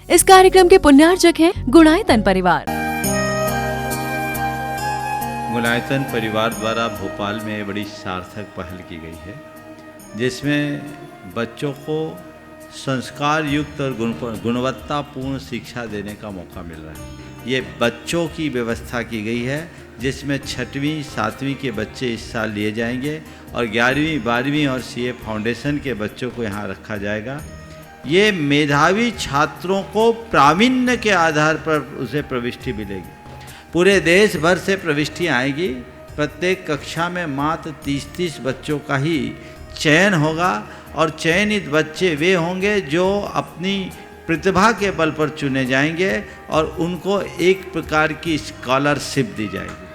इस कार्यक्रम के पुण्यार्चक हैं गुणायतन परिवार। गुणायतन परिवार द्वारा भोपाल में बड़ी सार्थक पहल की गई है, जिसमें बच्चों को संस्कार युक्त और गुणवत्तापूर्ण शिक्षा देने का मौका मिल रहा है। ये बच्चों की व्यवस्था की गई है, जिसमें 6वीं 7वीं के बच्चे इस साल लिए जाएंगे और 11वीं 12वीं और सीए फाउंडेशन के बच्चों को यहाँ रखा जाएगा। ये मेधावी छात्रों को प्रावीण्य के आधार पर उसे प्रविष्टि मिलेगी। पूरे देश भर से प्रविष्टियाँ आएगी। प्रत्येक कक्षा में मात्र 30-30 बच्चों का ही चयन होगा और चयनित बच्चे वे होंगे जो अपनी प्रतिभा के बल पर चुने जाएंगे और उनको एक प्रकार की स्कॉलरशिप दी जाएगी।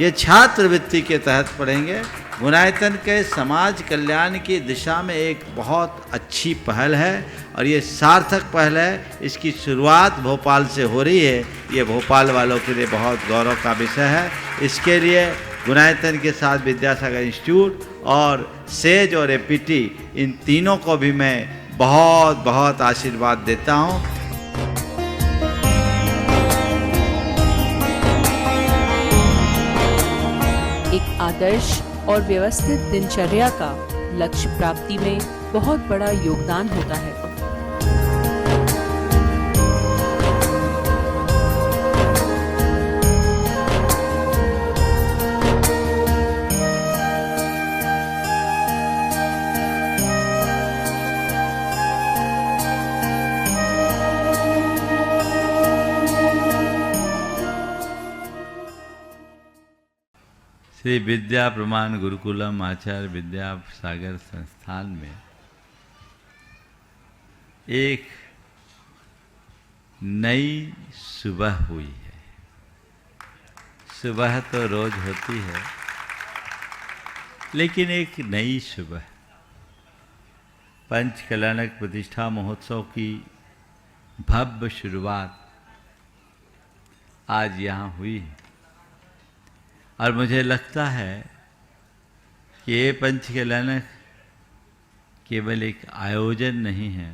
ये छात्रवृत्ति के तहत पढ़ेंगे। गुणायतन के समाज कल्याण की दिशा में एक बहुत अच्छी पहल है और ये सार्थक पहल है। इसकी शुरुआत भोपाल से हो रही है। ये भोपाल वालों के लिए बहुत गौरव का विषय है। इसके लिए गुणायतन के साथ विद्यासागर इंस्टीट्यूट और सेज और एपीटी, इन तीनों को भी मैं बहुत बहुत आशीर्वाद देता हूँ। एक आदर्श और व्यवस्थित दिनचर्या का लक्ष्य प्राप्ति में बहुत बड़ा योगदान होता है। श्री विद्या प्रमाण गुरुकुलम आचार्य विद्यासागर संस्थान में एक नई सुबह हुई है। सुबह तो रोज होती है, लेकिन एक नई सुबह पंच कल्याणक प्रतिष्ठा महोत्सव की भव्य शुरुआत आज यहाँ हुई है। और मुझे लगता है कि ये पंच कल्याणक केवल एक आयोजन नहीं है,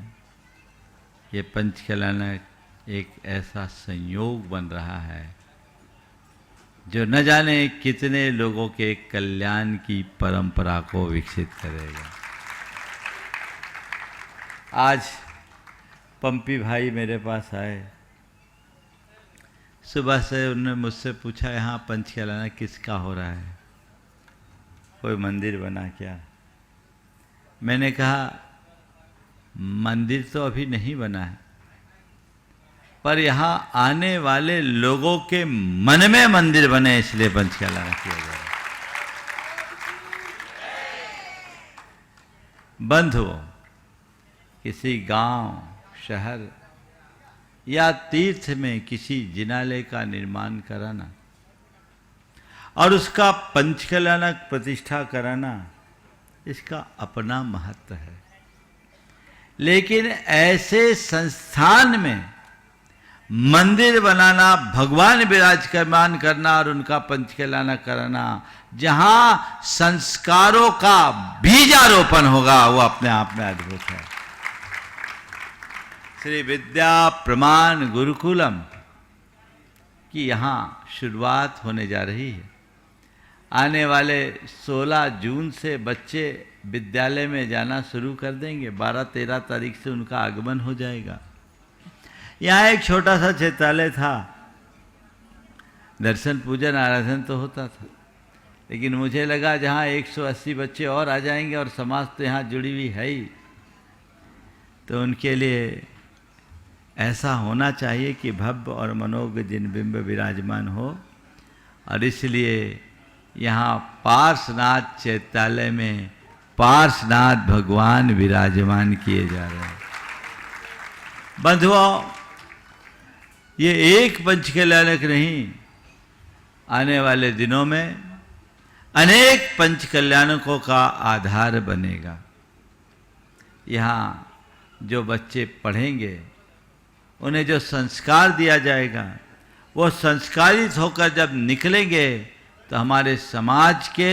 ये पंच कल्याणक एक ऐसा संयोग बन रहा है जो न जाने कितने लोगों के कल्याण की परंपरा को विकसित करेगा। आज पंपी भाई मेरे पास आए। सुबह से उन्होंने मुझसे पूछा, यहाँ पंच कल्याणक किसका हो रहा है, कोई मंदिर बना क्या? मैंने कहा मंदिर तो अभी नहीं बना है, पर यहाँ आने वाले लोगों के मन में मंदिर बने, इसलिए पंच कल्याणक किया जा रहा है। बंधुओं, किसी गांव, शहर या तीर्थ में किसी जिनालय का निर्माण कराना और उसका पंच कल्याणक प्रतिष्ठा कराना, इसका अपना महत्व है। लेकिन ऐसे संस्थान में मंदिर बनाना, भगवान विराजमान करना और उनका पंच कल्याणक कराना, जहां संस्कारों का बीजारोपण होगा, वो अपने आप में अद्भुत है। श्री विद्या प्रमाण गुरुकुलम की यहाँ शुरुआत होने जा रही है। आने वाले 16 जून से बच्चे विद्यालय में जाना शुरू कर देंगे। 12-13 तारीख से उनका आगमन हो जाएगा। यहाँ एक छोटा सा चित्रालय था, दर्शन पूजन आराधन तो होता था, लेकिन मुझे लगा जहाँ 180 बच्चे और आ जाएंगे और समाज तो यहाँ जुड़ी हुई है ही, तो उनके लिए ऐसा होना चाहिए कि भव्य और मनोज्ञ जिनबिंब विराजमान हो। और इसलिए यहाँ पार्श्वनाथ चैत्यालय में पार्श्वनाथ भगवान विराजमान किए जा रहे हैं। बंधुओं, ये एक पंच कल्याणक नहीं, आने वाले दिनों में अनेक पंच कल्याणकों का आधार बनेगा। यहाँ जो बच्चे पढ़ेंगे, उन्हें जो संस्कार दिया जाएगा, वो संस्कारित होकर जब निकलेंगे तो हमारे समाज के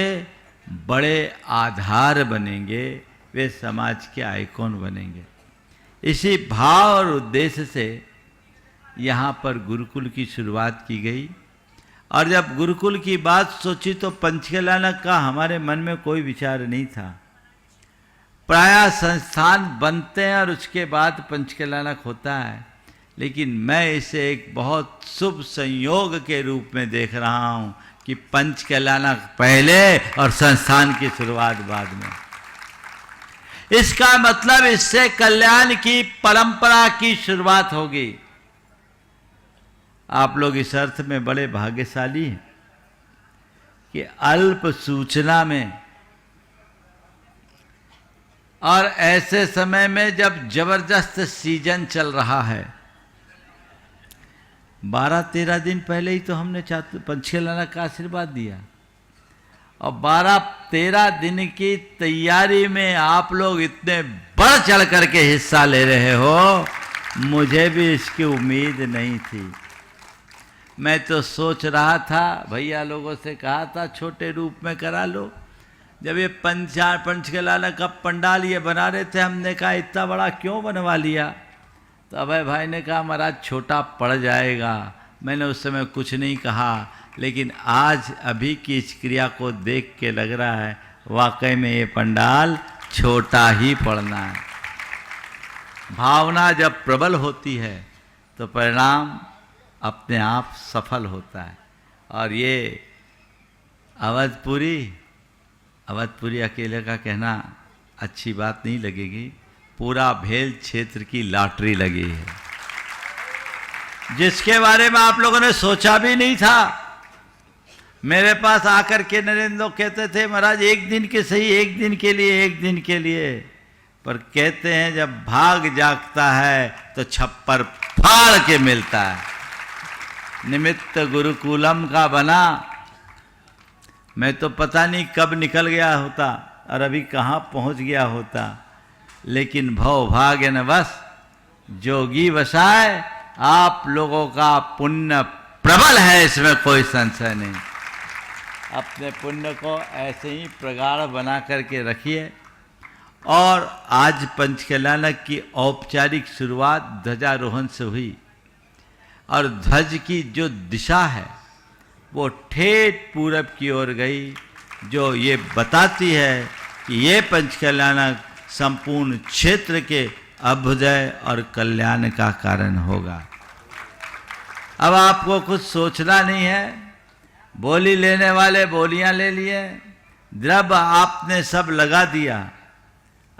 बड़े आधार बनेंगे, वे समाज के आइकॉन बनेंगे। इसी भाव और उद्देश्य से यहाँ पर गुरुकुल की शुरुआत की गई। और जब गुरुकुल की बात सोची तो पंचकलानक का हमारे मन में कोई विचार नहीं था। प्रायः संस्थान बनते हैं और उसके बाद पंचकलानक होता है, लेकिन मैं इसे एक बहुत शुभ संयोग के रूप में देख रहा हूँ कि पंचकलानक पहले और संस्थान की शुरुआत बाद में। इसका मतलब इससे कल्याण की परंपरा की शुरुआत होगी। आप लोग इस अर्थ में बड़े भाग्यशाली हैं कि अल्प सूचना में और ऐसे समय में जब जबरदस्त सीजन चल रहा है, 12-13 दिन पहले ही तो हमने पंचकलानक का आशीर्वाद दिया और 12-13 दिन की तैयारी में आप लोग इतने बढ़ चढ़ करके हिस्सा ले रहे हो, मुझे भी इसकी उम्मीद नहीं थी। मैं तो सोच रहा था, भैया लोगों से कहा था छोटे रूप में करा लो। जब ये पंचकलानक का पंडाल ये बना रहे थे, हमने कहा इतना बड़ा क्यों बनवा लिया? तो अभय भाई ने कहा महाराज छोटा पड़ जाएगा। मैंने उस समय कुछ नहीं कहा, लेकिन आज अभी की इस क्रिया को देख के लग रहा है वाकई में ये पंडाल छोटा ही पड़ना है। भावना जब प्रबल होती है तो परिणाम अपने आप सफल होता है। और ये अवधपुरी अकेले का कहना अच्छी बात नहीं लगेगी, पूरा भेल क्षेत्र की लॉटरी लगी है, जिसके बारे में आप लोगों ने सोचा भी नहीं था। मेरे पास आकर के नरेंद्र लोग कहते थे महाराज एक दिन के सही, एक दिन के लिए, पर कहते हैं जब भाग जागता है तो छप्पर फाड़ के मिलता है। निमित्त गुरुकुलम का बना, मैं तो पता नहीं कब निकल गया होता और अभी कहाँ पहुँच गया होता, लेकिन भव भाग्य न बस जोगी वसाए, आप लोगों का पुण्य प्रबल है, इसमें कोई संशय नहीं। अपने पुण्य को ऐसे ही प्रगाढ़ बना करके रखिए। और आज पंचकलानक की औपचारिक शुरुआत ध्वजारोहण से हुई और ध्वज की जो दिशा है वो ठेठ पूरब की ओर गई, जो ये बताती है कि ये पंचकलानक संपूर्ण क्षेत्र के अभ्युदय और कल्याण का कारण होगा। अब आपको कुछ सोचना नहीं है, बोली लेने वाले बोलियां ले लिए, द्रव्य आपने सब लगा दिया,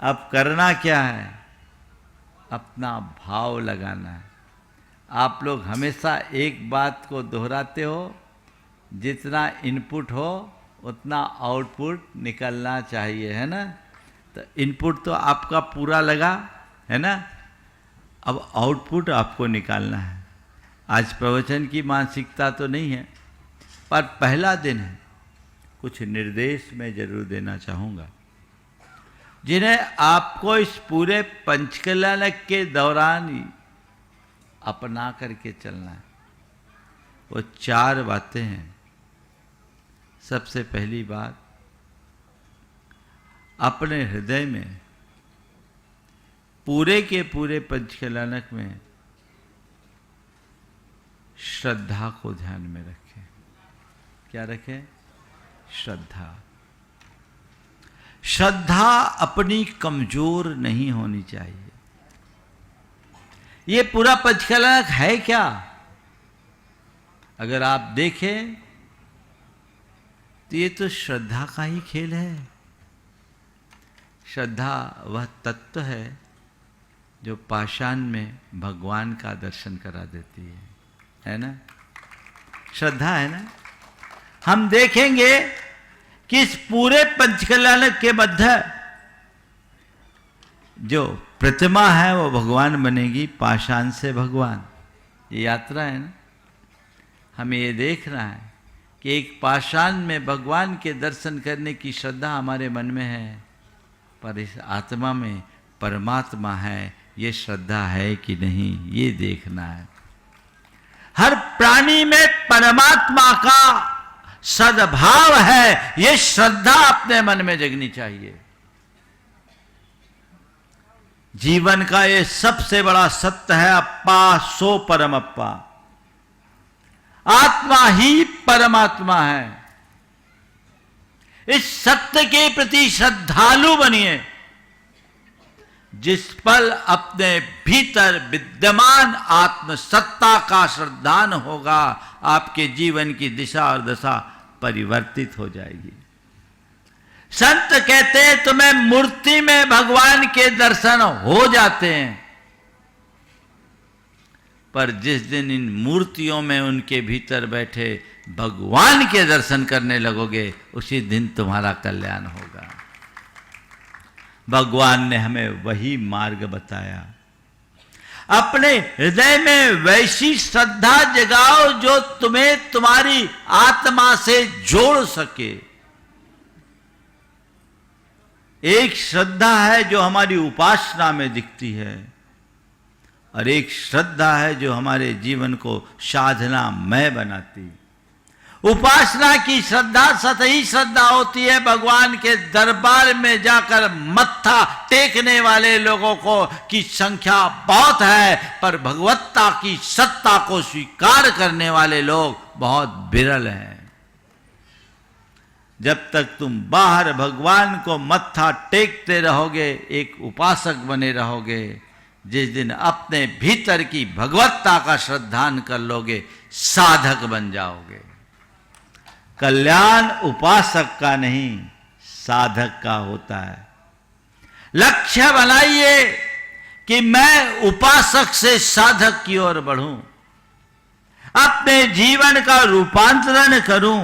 अब करना क्या है? अपना भाव लगाना है। आप लोग हमेशा एक बात को दोहराते हो, जितना इनपुट हो उतना आउटपुट निकलना चाहिए, है ना? तो इनपुट तो आपका पूरा लगा है ना, अब आउटपुट आपको निकालना है। आज प्रवचन की मानसिकता तो नहीं है, पर पहला दिन है, कुछ निर्देश मैं जरूर देना चाहूँगा जिन्हें आपको इस पूरे पंचकलानक के दौरान अपना करके चलना है। वो 4 बातें हैं। सबसे पहली बात, अपने हृदय में पूरे के पूरे पंचकलानक में श्रद्धा को ध्यान में रखें। क्या रखें? श्रद्धा। श्रद्धा अपनी कमजोर नहीं होनी चाहिए। ये पूरा पंचकलानक है क्या? अगर आप देखें तो ये तो श्रद्धा का ही खेल है। श्रद्धा वह तत्व है जो पाषाण में भगवान का दर्शन करा देती है ना? श्रद्धा है ना? हम देखेंगे कि इस पूरे पंचकलानक के मध्य जो प्रतिमा है वो भगवान बनेगी, पाषाण से भगवान। ये यात्रा है ना, हमें ये देखना है कि एक पाषाण में भगवान के दर्शन करने की श्रद्धा हमारे मन में है, पर इस आत्मा में परमात्मा है, ये श्रद्धा है कि नहीं, ये देखना है। हर प्राणी में परमात्मा का सद्भाव है, ये श्रद्धा अपने मन में जगनी चाहिए। जीवन का ये सबसे बड़ा सत्य है, अप्पा सो परम अप्पा। आत्मा ही परमात्मा है। इस सत्य के प्रति श्रद्धालु बनिए। जिस पल अपने भीतर विद्यमान आत्म सत्ता का श्रद्धान होगा, आपके जीवन की दिशा और दशा परिवर्तित हो जाएगी। संत कहते हैं तुम्हें मूर्ति में भगवान के दर्शन हो जाते हैं, पर जिस दिन इन मूर्तियों में उनके भीतर बैठे भगवान के दर्शन करने लगोगे, उसी दिन तुम्हारा कल्याण होगा। भगवान ने हमें वही मार्ग बताया। अपने हृदय में वैसी श्रद्धा जगाओ जो तुम्हें तुम्हारी आत्मा से जोड़ सके। एक श्रद्धा है जो हमारी उपासना में दिखती है, और एक श्रद्धा है जो हमारे जीवन को साधनामय बनाती। उपासना की श्रद्धा सतही श्रद्धा होती है, भगवान के दरबार में जाकर मत्था टेकने वाले लोगों को की संख्या बहुत है, पर भगवत्ता की सत्ता को स्वीकार करने वाले लोग बहुत विरल हैं। जब तक तुम बाहर भगवान को मत्था टेकते रहोगे, एक उपासक बने रहोगे, जिस दिन अपने भीतर की भगवत्ता का श्रद्धान कर लोगे, साधक बन जाओगे। कल्याण उपासक का नहीं, साधक का होता है। लक्ष्य बनाइए कि मैं उपासक से साधक की ओर बढ़ूं, अपने जीवन का रूपांतरण करूं।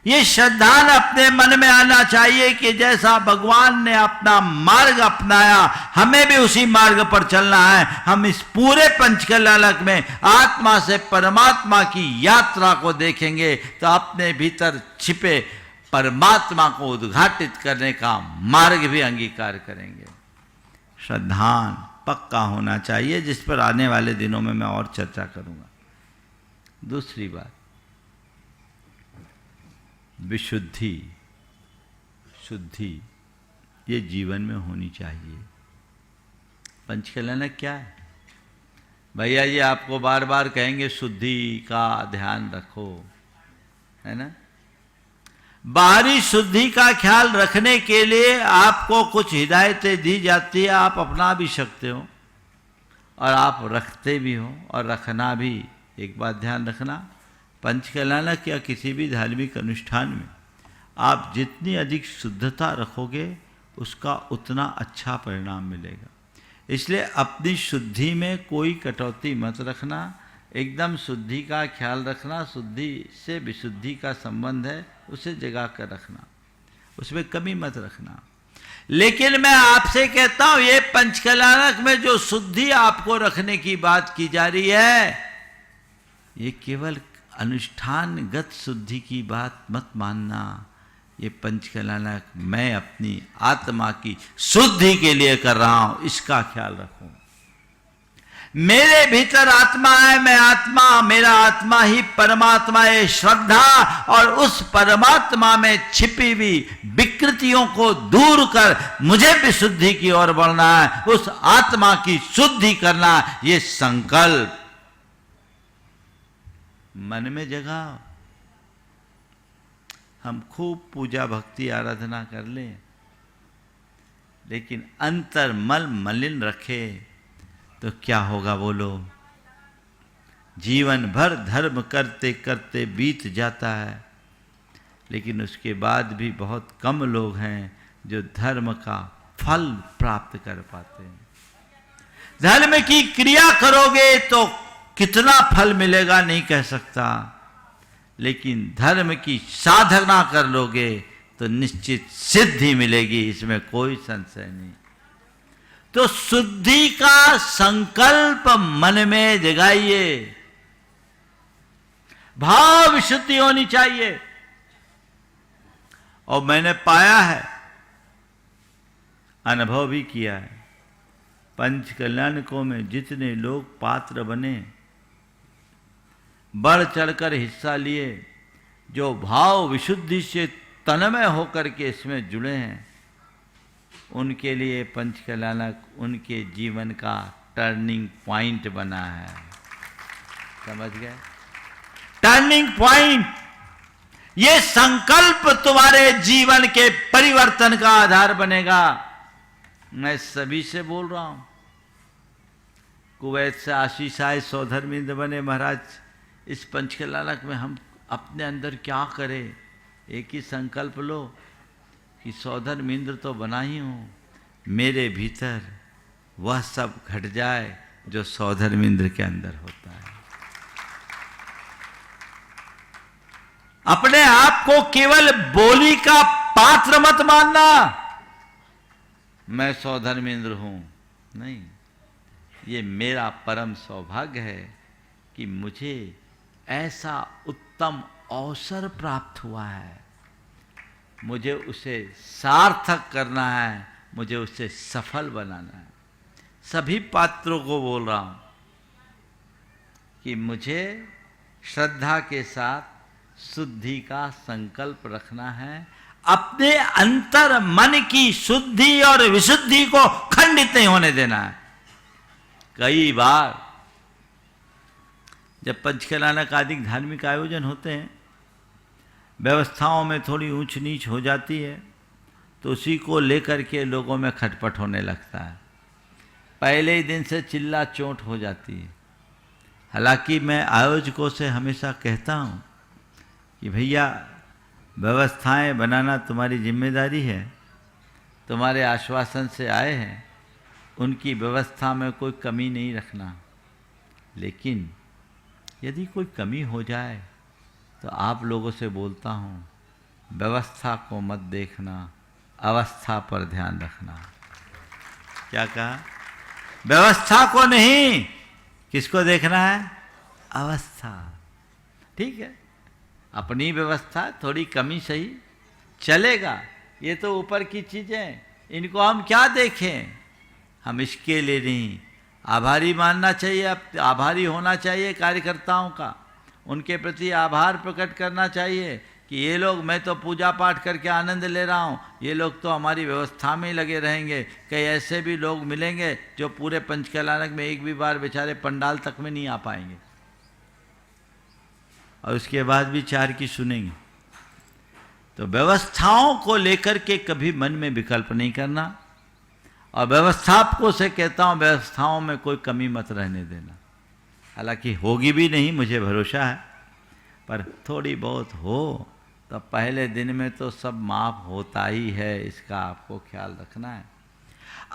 ये श्रद्धान अपने मन में आना चाहिए कि जैसा भगवान ने अपना मार्ग अपनाया, हमें भी उसी मार्ग पर चलना है। हम इस पूरे पंचकल्याणक में आत्मा से परमात्मा की यात्रा को देखेंगे तो अपने भीतर छिपे परमात्मा को उद्घाटित करने का मार्ग भी अंगीकार करेंगे। श्रद्धान पक्का होना चाहिए, जिस पर आने वाले दिनों में मैं और चर्चा करूंगा। दूसरी बात, विशुद्धि, शुद्धि ये जीवन में होनी चाहिए। पंचकल्याणक क्या है? भैया ये आपको बार बार कहेंगे शुद्धि का ध्यान रखो, है ना। बाहरी शुद्धि का ख्याल रखने के लिए आपको कुछ हिदायतें दी जाती है, आप अपना भी सकते हो और आप रखते भी हो, और रखना भी। एक बात ध्यान रखना, पंचकल्याणक या किसी भी धार्मिक अनुष्ठान में आप जितनी अधिक शुद्धता रखोगे, उसका उतना अच्छा परिणाम मिलेगा। इसलिए अपनी शुद्धि में कोई कटौती मत रखना, एकदम शुद्धि का ख्याल रखना। शुद्धि से विशुद्धि का संबंध है, उसे जगा कर रखना, उसमें कमी मत रखना। लेकिन मैं आपसे कहता हूं, ये पंचकल्याणक में जो शुद्धि आपको रखने की बात की जा रही है, ये केवल अनुष्ठानगत शुद्धि की बात मत मानना। ये पंचकल्याणक मैं अपनी आत्मा की शुद्धि के लिए कर रहा हूं, इसका ख्याल रखो। मेरे भीतर आत्मा है, मैं आत्मा, मेरा आत्मा ही परमात्मा है। श्रद्धा और उस परमात्मा में छिपी हुई विकृतियों को दूर कर मुझे विशुद्धि की ओर बढ़ना है, उस आत्मा की शुद्धि करना, ये संकल्प मन में जगाओ। हम खूब पूजा भक्ति आराधना कर लें, लेकिन अंतर मलिन रखे तो क्या होगा बोलो। जीवन भर धर्म करते करते बीत जाता है, लेकिन उसके बाद भी बहुत कम लोग हैं जो धर्म का फल प्राप्त कर पाते हैं। धर्म की क्रिया करोगे तो कितना फल मिलेगा नहीं कह सकता, लेकिन धर्म की साधना कर लोगे तो निश्चित सिद्धि मिलेगी, इसमें कोई संशय नहीं। तो शुद्धि का संकल्प मन में जगाइए। भाव विशुद्धि होनी चाहिए। और मैंने पाया है, अनुभव भी किया है, पंचकल्याणकों में जितने लोग पात्र बने, बढ़ चढ़कर हिस्सा लिए, जो भाव विशुद्धि से तन्मय होकर के इसमें जुड़े हैं, उनके लिए पंचकलानक उनके जीवन का टर्निंग पॉइंट बना है। समझ गए? टर्निंग पॉइंट, ये संकल्प तुम्हारे जीवन के परिवर्तन का आधार बनेगा। मैं सभी से बोल रहा हूं। कुवैत से आशीष आए, सौधर्मिंद बने, महाराज इस पंचकलानक में हम अपने अंदर क्या करें? एक ही संकल्प लो कि सौधर्मिंद्र तो बना ही हूं, मेरे भीतर वह सब घट जाए जो सौधर्मिंद्र के अंदर होता है। अपने आप को केवल बोली का पात्र मत मानना, मैं सौधर्मेंद्र हूं, नहीं। ये मेरा परम सौभाग्य है कि मुझे ऐसा उत्तम अवसर प्राप्त हुआ है, मुझे उसे सार्थक करना है, मुझे उसे सफल बनाना है। सभी पात्रों को बोल रहा हूं कि मुझे श्रद्धा के साथ शुद्धि का संकल्प रखना है, अपने अंतर मन की शुद्धि और विशुद्धि को खंडित नहीं होने देना है। कई बार जब पंचकलानक आदि धार्मिक आयोजन होते हैं, व्यवस्थाओं में थोड़ी ऊंच नीच हो जाती है, तो उसी को लेकर के लोगों में खटपट होने लगता है। पहले ही दिन से चिल्ला चोट हो जाती है। हालांकि मैं आयोजकों से हमेशा कहता हूं कि भैया व्यवस्थाएं बनाना तुम्हारी जिम्मेदारी है, तुम्हारे आश्वासन से आए हैं, उनकी व्यवस्था में कोई कमी नहीं रखना। लेकिन यदि कोई कमी हो जाए तो आप लोगों से बोलता हूँ, व्यवस्था को मत देखना, अवस्था पर ध्यान रखना। क्या कहा? व्यवस्था को नहीं, किसको देखना है? अवस्था। ठीक है, अपनी व्यवस्था थोड़ी कमी सही चलेगा, ये तो ऊपर की चीजें, इनको हम क्या देखें? हम इसके लिए नहीं, आभारी मानना चाहिए, आभारी होना चाहिए कार्यकर्ताओं का, उनके प्रति आभार प्रकट करना चाहिए कि ये लोग, मैं तो पूजा पाठ करके आनंद ले रहा हूँ, ये लोग तो हमारी व्यवस्था में ही लगे रहेंगे। कई ऐसे भी लोग मिलेंगे जो पूरे पंचकलानक में एक भी बार बेचारे पंडाल तक में नहीं आ पाएंगे, और उसके बाद भी चार की सुनेंगे। तो व्यवस्थाओं को लेकर के कभी मन में विकल्प नहीं करना, और व्यवस्थापकों से कहता हूं, व्यवस्थाओं में कोई कमी मत रहने देना। हालांकि होगी भी नहीं, मुझे भरोसा है, पर थोड़ी बहुत हो तो पहले दिन में तो सब माफ होता ही है, इसका आपको ख्याल रखना है।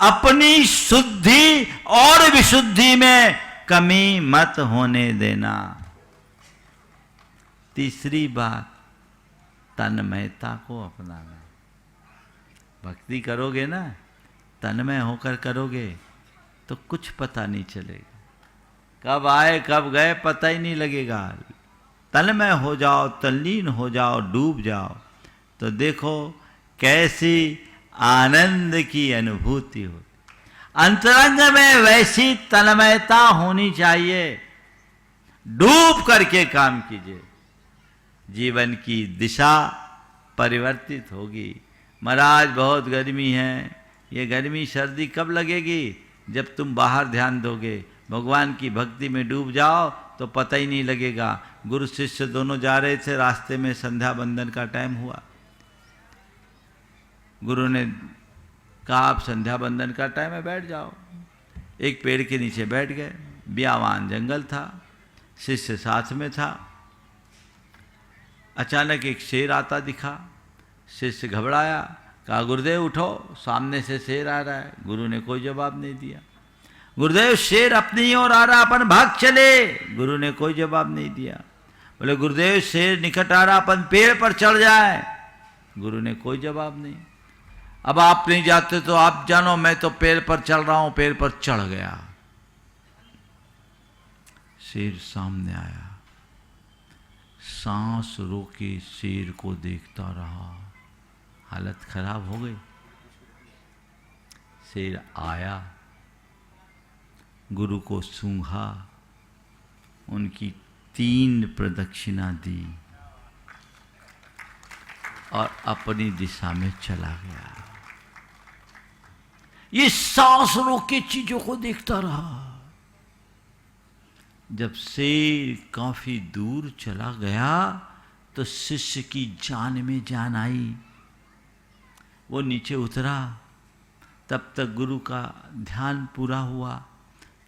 अपनी शुद्धि और विशुद्धि में कमी मत होने देना। तीसरी बात, तन्मयता को अपनाना। भक्ति करोगे ना, तन्मय होकर करोगे तो कुछ पता नहीं चलेगा, कब आए कब गए पता ही नहीं लगेगा। तन्मय हो जाओ, तल्लीन हो जाओ, डूब जाओ, तो देखो कैसी आनंद की अनुभूति हो। अंतरंग में वैसी तन्मयता होनी चाहिए, डूब करके काम कीजिए, जीवन की दिशा परिवर्तित होगी। महाराज बहुत गर्मी है, ये गर्मी सर्दी कब लगेगी? जब तुम बाहर ध्यान दोगे, भगवान की भक्ति में डूब जाओ तो पता ही नहीं लगेगा। गुरु शिष्य दोनों जा रहे थे, रास्ते में संध्या वंदन का टाइम हुआ। गुरु ने कहा आप संध्या वंदन का टाइम है, बैठ जाओ। एक पेड़ के नीचे बैठ गए, बियावान जंगल था, शिष्य साथ में था। अचानक एक शेर आता दिखा, शिष्य घबराया, कहा गुरुदेव उठो, सामने से शेर आ रहा है। गुरु ने कोई जवाब नहीं दिया। गुरुदेव शेर अपनी ओर आ रहा, अपन भाग चले। गुरु ने कोई जवाब नहीं दिया। बोले गुरुदेव शेर निकट आ रहा, अपन पेड़ पर चढ़ जाए। गुरु ने कोई जवाब नहीं। अब आप नहीं जाते तो आप जानो, मैं तो पेड़ पर चढ़ रहा हूं। पेड़ पर चढ़ गया, शेर सामने आया, सांस रोके शेर को देखता रहा, हालत खराब हो गई। शेर आया, गुरु को सूंघा, उनकी 3 प्रदक्षिणा दी और अपनी दिशा में चला गया। ये सांस रोक के चीजों को देखता रहा। जब शेर काफी दूर चला गया तो शिष्य की जान में जान आई। वो नीचे उतरा, तब तक गुरु का ध्यान पूरा हुआ।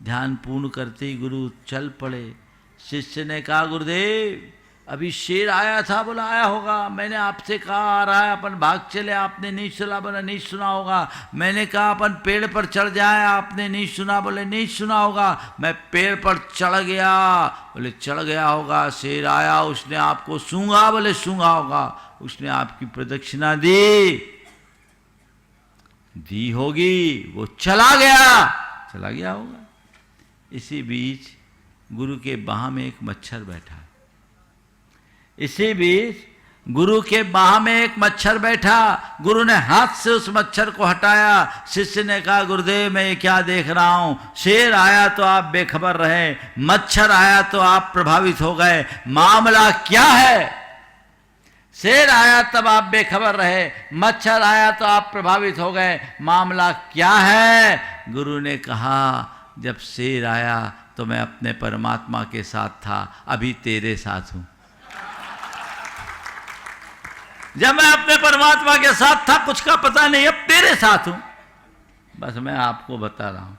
ध्यान पूर्ण करते ही गुरु चल पड़े। शिष्य ने कहा, गुरुदेव अभी शेर आया था, बोला आया होगा, मैंने आपसे कहा आ रहा है, अपन भाग चले, आपने नहीं सुना, बोला नहीं सुना होगा। मैंने कहा अपन पेड़ पर चढ़ जाए, आपने नहीं सुना, बोले नहीं सुना होगा। मैं पेड़ पर चढ़ गया, बोले चढ़ गया होगा। शेर आया, उसने आपको सूंघा, बोले सूंघा होगा। उसने आपकी प्रदक्षिणा दी होगी, वो चला गया होगा। इसी बीच गुरु के बाह में एक मच्छर बैठा। गुरु ने हाथ से उस मच्छर को हटाया। शिष्य ने कहा, गुरुदेव मैं ये क्या देख रहा हूं? शेर आया तो आप बेखबर रहे, मच्छर आया तो आप प्रभावित हो गए, मामला क्या है? शेर आया तब आप बेखबर रहे, मच्छर आया तो आप प्रभावित हो गए, मामला क्या है? गुरु ने कहा, जब शेर आया तो मैं अपने परमात्मा के साथ था, अभी तेरे साथ हूं। जब मैं अपने परमात्मा के साथ था कुछ का पता नहीं, अब तेरे साथ हूं। बस मैं आपको बता रहा हूं,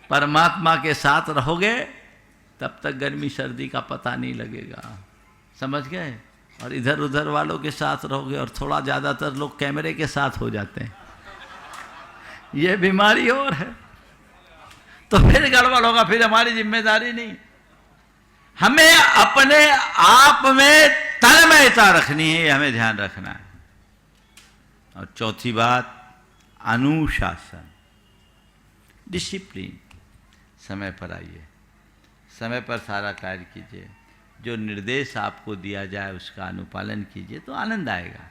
परमात्मा के साथ रहोगे तब तक गर्मी सर्दी का पता नहीं लगेगा, समझ गए? और इधर उधर वालों के साथ रहोगे, और थोड़ा ज़्यादातर लोग कैमरे के साथ हो जाते हैं, ये बीमारी और है, तो फिर गड़बड़ होगा, फिर हमारी जिम्मेदारी नहीं। हमें अपने आप में तन्मयता रखनी है, हमें ध्यान रखना है। और चौथी बात, अनुशासन, डिसिप्लिन। समय पर आइए, समय पर सारा कार्य कीजिए, जो निर्देश आपको दिया जाए उसका अनुपालन कीजिए तो आनंद आएगा।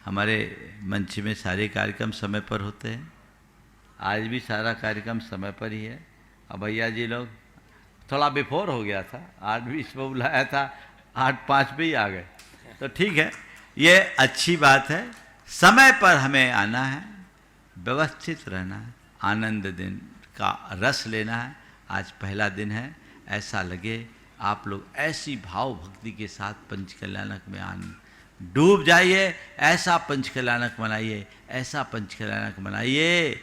हमारे मंच में सारे कार्यक्रम समय पर होते हैं, आज भी सारा कार्यक्रम समय पर ही है। अब भैया जी लोग थोड़ा बिफोर हो गया था, 8:20 पर बुलाया था, 8:05 पे ही आ गए, तो ठीक है, ये अच्छी बात है। समय पर हमें आना है, व्यवस्थित रहना है, आनंद दिन का रस लेना है। आज पहला दिन है, ऐसा लगे आप लोग ऐसी भाव भक्ति के साथ पंचकल्याणक में डूब जाइए, ऐसा पंचकल्याणक मनाइए, ऐसा पंचकल्याणक मनाइए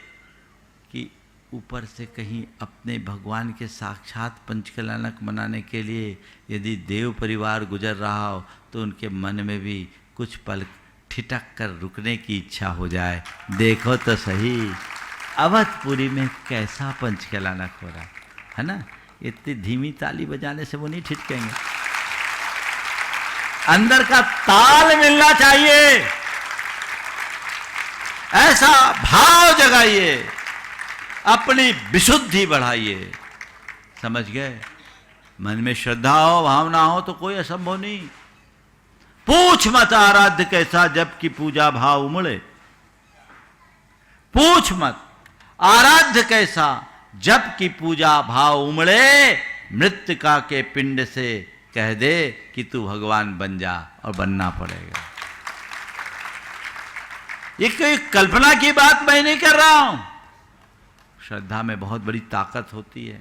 कि ऊपर से कहीं अपने भगवान के साक्षात पंचकल्याणक मनाने के लिए यदि देव परिवार गुजर रहा हो तो उनके मन में भी कुछ पल ठिठक कर रुकने की इच्छा हो जाए। देखो तो सही अवधपुरी में कैसा पंचकल्याणक हो रहा है ना। इतनी धीमी ताली बजाने से वो नहीं ठिठकेंगे, अंदर का ताल मिलना चाहिए, ऐसा भाव जगाइए, अपनी विशुद्धि बढ़ाइए, समझ गए। मन में श्रद्धा हो, भावना हो तो कोई असंभव नहीं। पूछ मत आराध्य कैसा जबकि पूजा भाव उमड़े, पूछ मत आराध्य कैसा जबकि पूजा भाव उमड़े, मृत्तिका के पिंड से कह दे कि तू भगवान बन जा, और बनना पड़ेगा। ये कोई कल्पना की बात मैं नहीं कर रहा हूं, श्रद्धा में बहुत बड़ी ताकत होती है।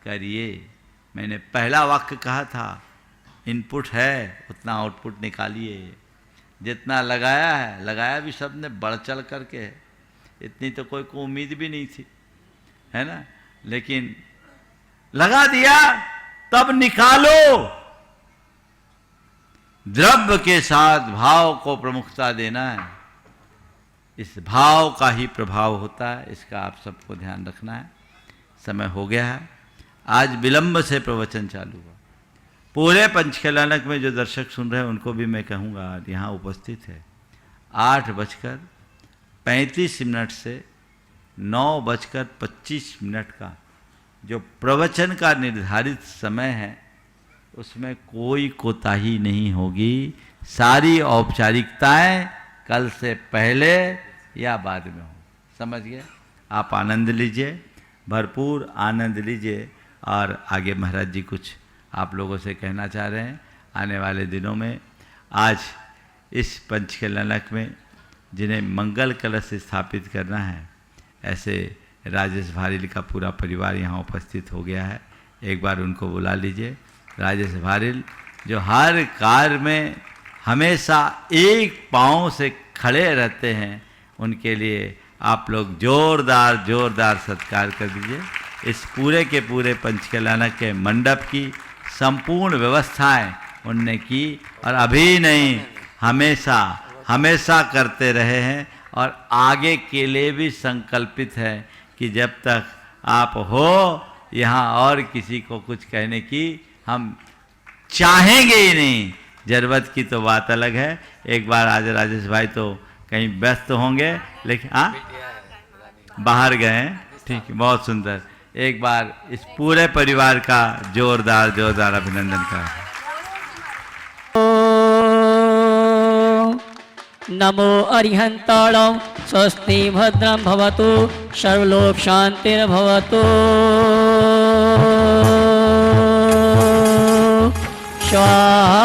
करिए, मैंने पहला वाक्य कहा था, इनपुट है उतना आउटपुट निकालिए। जितना लगाया है, लगाया भी सब ने बढ़ चढ़ करके, इतनी तो कोई को उम्मीद भी नहीं थी, है ना, लेकिन लगा दिया, तब निकालो। द्रव्य के साथ भाव को प्रमुखता देना है, इस भाव का ही प्रभाव होता है, इसका आप सबको ध्यान रखना है। समय हो गया है, आज विलंब से प्रवचन चालू हुआ। पूरे पंचकल्याणक में जो दर्शक सुन रहे हैं उनको भी मैं कहूँगा, यहाँ उपस्थित है 8:35 से 9:25 का जो प्रवचन का निर्धारित समय है, उसमें कोई कोताही नहीं होगी। सारी औपचारिकताएं कल से पहले या बाद में हो, समझ गए। आप आनंद लीजिए, भरपूर आनंद लीजिए। और आगे महाराज जी कुछ आप लोगों से कहना चाह रहे हैं। आने वाले दिनों में आज इस पंचकल्याणक में जिन्हें मंगल कलश स्थापित करना है, ऐसे राजेश भारिल का पूरा परिवार यहाँ उपस्थित हो गया है। एक बार उनको बुला लीजिए। राजेश भारिल जो हर कार्य में हमेशा एक पाँव से खड़े रहते हैं, उनके लिए आप लोग जोरदार सत्कार कर दीजिए। इस पूरे के पूरे पंचकल्याण के मंडप की संपूर्ण व्यवस्थाएं उनने की और अभी नहीं, हमेशा करते रहे हैं और आगे के लिए भी संकल्पित है कि जब तक आप हो यहाँ और किसी को कुछ कहने की हम चाहेंगे ही नहीं। जरूरत की तो बात अलग है। एक बार आज राजेश भाई तो कहीं व्यस्त होंगे, लेकिन बाहर गए हैं, ठीक है, बहुत सुंदर। एक बार इस पूरे परिवार का जोरदार अभिनंदन करें। नमो अरिहन्ताणं स्वस्ति भद्रं भवतु सर्वलोक शान्तिर्भवतु स्वाहा।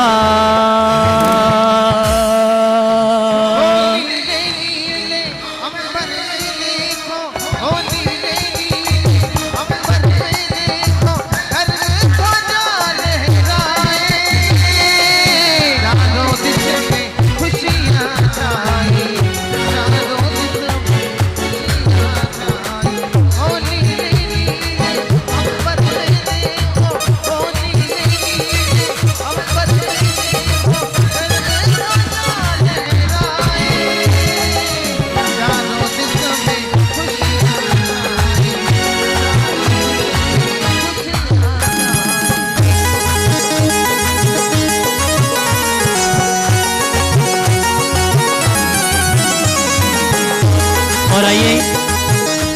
और आइए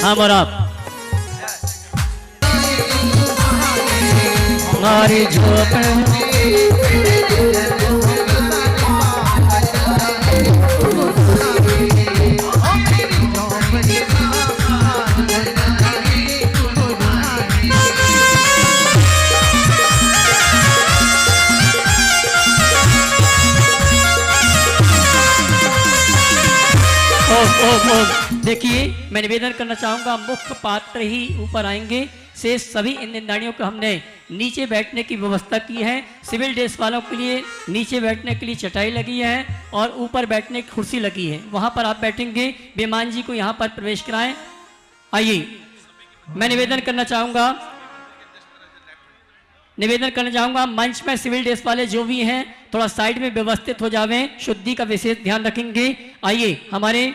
हम और आप हमारी झोपड़ी देखिए, मैं निवेदन करना चाहूंगा, मुख्य पात्र ही ऊपर आएंगे। शेष सभी इंद्रदानियों को हमने नीचे बैठने की व्यवस्था की है। सिविल ड्रेस वालों के लिए नीचे बैठने के लिए चटाई लगी है और ऊपर बैठने की कुर्सी लगी है, वहां पर आप बैठेंगे। विमान जी को यहाँ पर प्रवेश कराएं। आइए, मैं निवेदन करना चाहूंगा मंच में सिविल ड्रेस वाले जो भी हैं थोड़ा साइड में व्यवस्थित हो जावें, शुद्धि का विशेष ध्यान रखेंगे। आइए, हमारे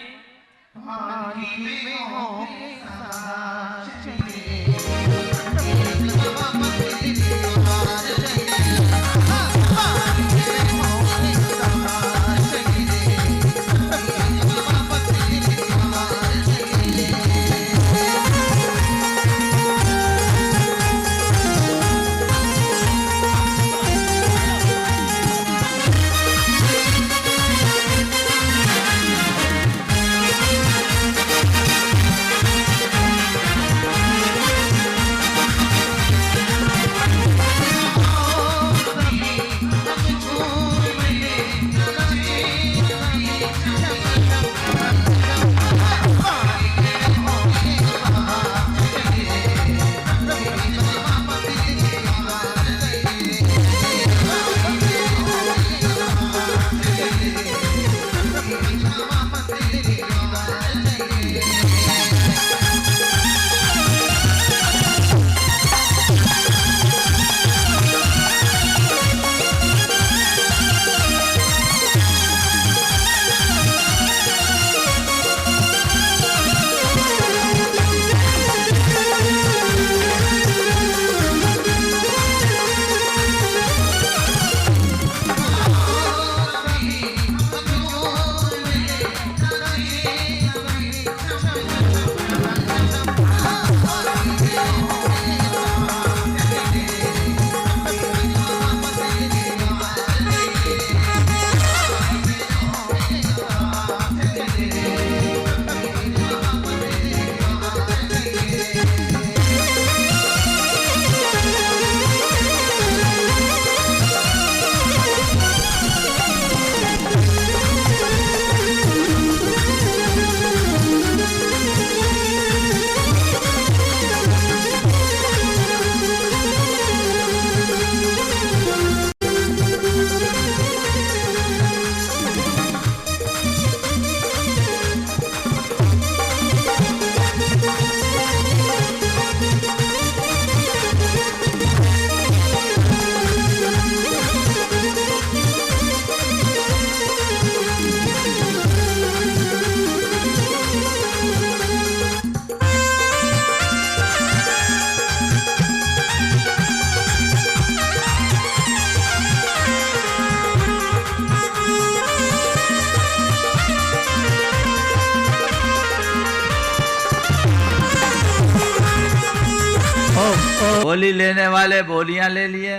बोली लेने वाले बोलियां ले लिए,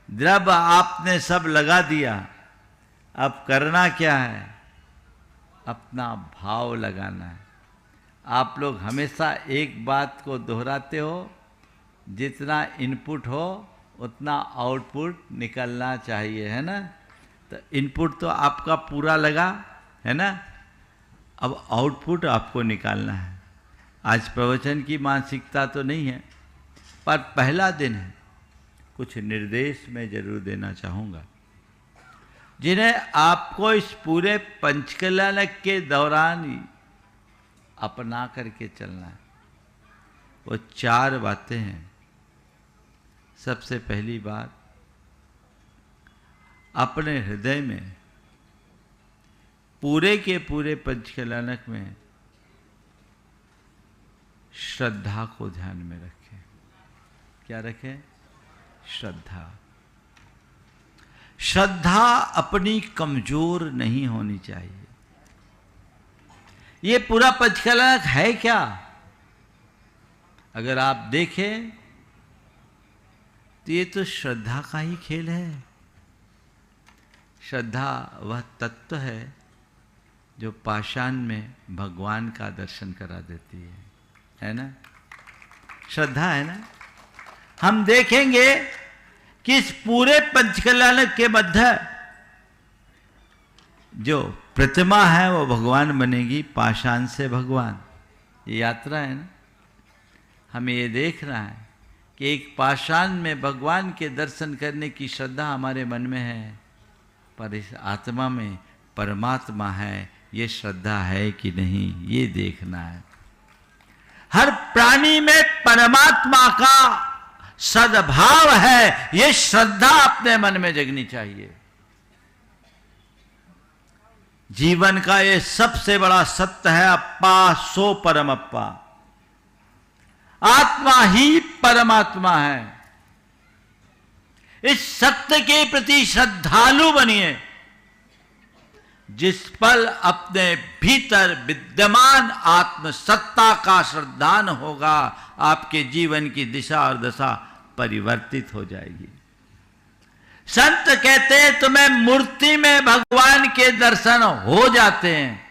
द्रव्य आपने सब लगा दिया, अब करना क्या है? अपना भाव लगाना है। आप लोग हमेशा एक बात को दोहराते हो, जितना इनपुट हो उतना आउटपुट निकलना चाहिए, है ना? तो इनपुट तो आपका पूरा लगा, है ना? अब आउटपुट आपको निकालना है। आज प्रवचन की मानसिकता तो नहीं है, पर पहला दिन है, कुछ निर्देश मैं जरूर देना चाहूँगा, जिन्हें आपको इस पूरे पंचकल्याणक के दौरान ही अपना करके चलना है। वो 4 बातें हैं। सबसे पहली बात, अपने हृदय में पूरे के पूरे पंचकल्याणक में श्रद्धा को ध्यान में रखें। क्या रखें? श्रद्धा। श्रद्धा अपनी कमजोर नहीं होनी चाहिए। ये पूरा पंचकल्याणक है क्या? अगर आप देखें तो ये तो श्रद्धा का ही खेल है। श्रद्धा वह तत्व है जो पाषाण में भगवान का दर्शन करा देती है ना? श्रद्धा है ना? हम देखेंगे कि इस पूरे पंचकल्याणक के मध्य जो प्रतिमा है वो भगवान बनेगी, पाषाण से भगवान। ये यात्रा है ना? हमें ये देखना है कि एक पाषाण में भगवान के दर्शन करने की श्रद्धा हमारे मन में है, पर इस आत्मा में परमात्मा है, ये श्रद्धा है कि नहीं, ये देखना है। हर प्राणी में परमात्मा का सद्भाव है, ये श्रद्धा अपने मन में जगनी चाहिए। जीवन का ये सबसे बड़ा सत्य है, अप्पा सो परम अप्पा। आत्मा ही परमात्मा है। इस सत्य के प्रति श्रद्धालु बनिए। जिस पल अपने भीतर विद्यमान आत्म सत्ता का श्रद्धान होगा, आपके जीवन की दिशा और दशा परिवर्तित हो जाएगी। संत कहते हैं तुम्हें मूर्ति में भगवान के दर्शन हो जाते हैं,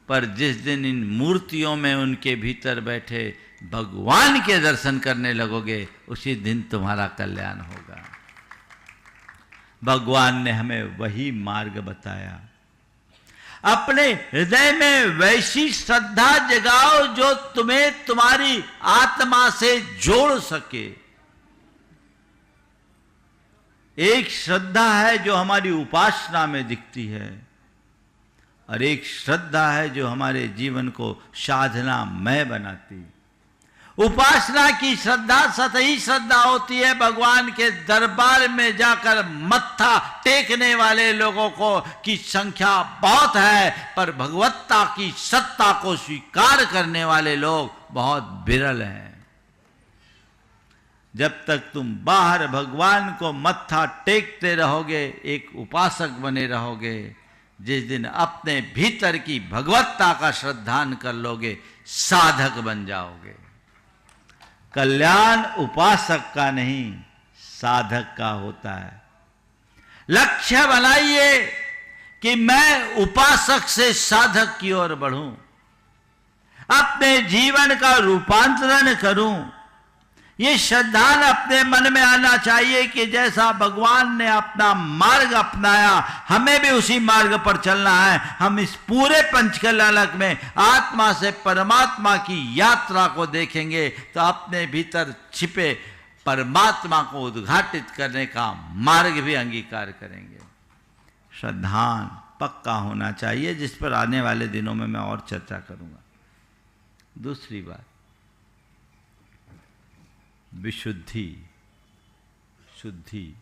पर जिस दिन इन मूर्तियों में उनके भीतर बैठे भगवान के दर्शन करने लगोगे, उसी दिन तुम्हारा कल्याण होगा। भगवान ने हमें वही मार्ग बताया। अपने हृदय में वैसी श्रद्धा जगाओ जो तुम्हें तुम्हारी आत्मा से जोड़ सके। एक श्रद्धा है जो हमारी उपासना में दिखती है, और एक श्रद्धा है जो हमारे जीवन को साधनामय बनाती। उपासना की श्रद्धा सतही श्रद्धा होती है, भगवान के दरबार में जाकर मत्था टेकने वाले लोगों को की संख्या बहुत है, पर भगवत्ता की सत्ता को स्वीकार करने वाले लोग बहुत विरल हैं। जब तक तुम बाहर भगवान को मत्था टेकते रहोगे, एक उपासक बने रहोगे, जिस दिन अपने भीतर की भगवत्ता का श्रद्धान कर लोगे, साधक बन जाओगे। कल्याण उपासक का नहीं, साधक का होता है। लक्ष्य बनाइए कि मैं उपासक से साधक की ओर बढ़ूं, अपने जीवन का रूपांतरण करूं। ये श्रद्धान अपने मन में आना चाहिए कि जैसा भगवान ने अपना मार्ग अपनाया, हमें भी उसी मार्ग पर चलना है। हम इस पूरे पंचकल्याणक में आत्मा से परमात्मा की यात्रा को देखेंगे तो अपने भीतर छिपे परमात्मा को उद्घाटित करने का मार्ग भी अंगीकार करेंगे। श्रद्धान पक्का होना चाहिए, जिस पर आने वाले दिनों में मैं और चर्चा करूंगा। दूसरी बात, विशुद्धि, शुद्धि,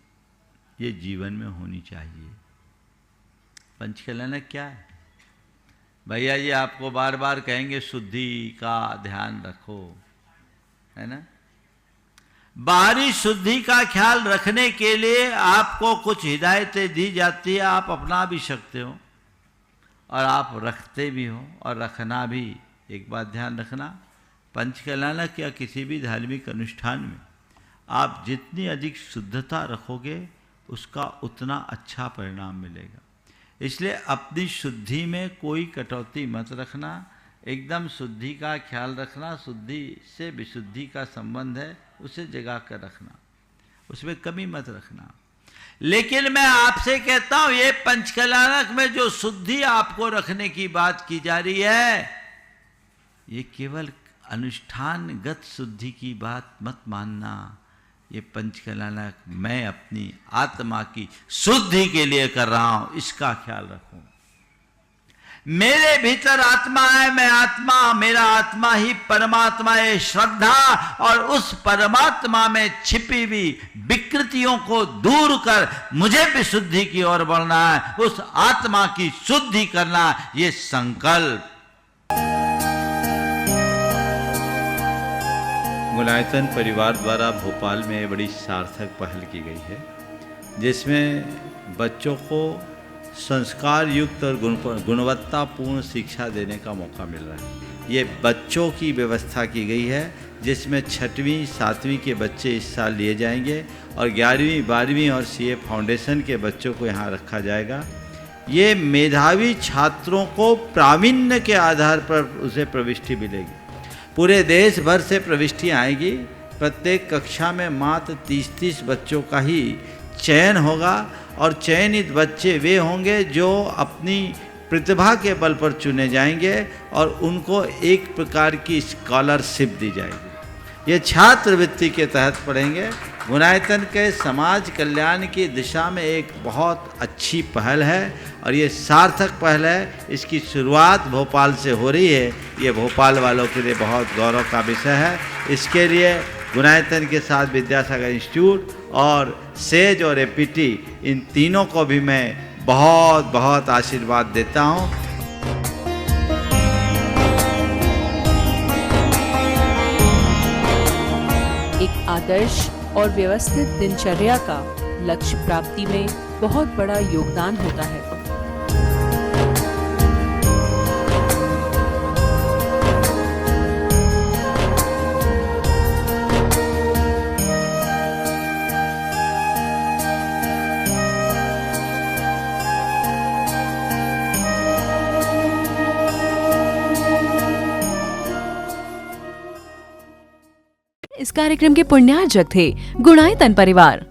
ये जीवन में होनी चाहिए। पंचकल्याणक क्या है? भैया ये आपको बार बार कहेंगे शुद्धि का ध्यान रखो, है ना? बाहरी शुद्धि का ख्याल रखने के लिए आपको कुछ हिदायतें दी जाती है, आप अपना भी सकते हो और आप रखते भी हो, और रखना भी। एक बात ध्यान रखना, पंचकलानक या किसी भी धार्मिक अनुष्ठान में आप जितनी अधिक शुद्धता रखोगे उसका उतना अच्छा परिणाम मिलेगा। इसलिए अपनी शुद्धि में कोई कटौती मत रखना, एकदम शुद्धि का ख्याल रखना। शुद्धि से विशुद्धि का संबंध है, उसे जगा कर रखना, उसमें कमी मत रखना। लेकिन मैं आपसे कहता हूं, ये पंचकलानक में जो शुद्धि आपको रखने की बात की जा रही है, ये केवल अनुष्ठानगत शुद्धि की बात मत मानना। ये पंचकलानक मैं अपनी आत्मा की शुद्धि के लिए कर रहा हूं, इसका ख्याल रखूं। मेरे भीतर आत्मा है, मैं आत्मा, मेरा आत्मा ही परमात्मा है। श्रद्धा और उस परमात्मा में छिपी हुई विकृतियों को दूर कर मुझे विशुद्धि की ओर बढ़ना है, उस आत्मा की शुद्धि करना, ये संकल्प। गुणायतन परिवार द्वारा भोपाल में बड़ी सार्थक पहल की गई है, जिसमें बच्चों को संस्कार युक्त और गुणवत्तापूर्ण शिक्षा देने का मौका मिल रहा है। ये बच्चों की व्यवस्था की गई है, जिसमें 6वीं 7वीं के बच्चे इस साल लिए जाएंगे और 11वीं 12वीं और सीए फाउंडेशन के बच्चों को यहाँ रखा जाएगा। ये मेधावी छात्रों को प्रावीण्य के आधार पर उसे प्रविष्टि मिलेगी। पूरे देश भर से प्रविष्टियाँ आएगी। प्रत्येक कक्षा में मात्र 30-30 बच्चों का ही चयन होगा और चयनित बच्चे वे होंगे जो अपनी प्रतिभा के बल पर चुने जाएंगे और उनको एक प्रकार की स्कॉलरशिप दी जाएगी। ये छात्रवृत्ति के तहत पढ़ेंगे। गुणायतन के समाज कल्याण की दिशा में एक बहुत अच्छी पहल है और ये सार्थक पहल है। इसकी शुरुआत भोपाल से हो रही है। ये भोपाल वालों के लिए बहुत गौरव का विषय है। इसके लिए गुणायतन के साथ विद्यासागर इंस्टीट्यूट और सेज और एपीटी, इन तीनों को भी मैं बहुत बहुत आशीर्वाद देता हूँ। एक आदर्श और व्यवस्थित दिनचर्या का लक्ष्य प्राप्ति में बहुत बड़ा योगदान होता है। इस कार्यक्रम के पुण्यार्जक थे गुणायतन परिवार।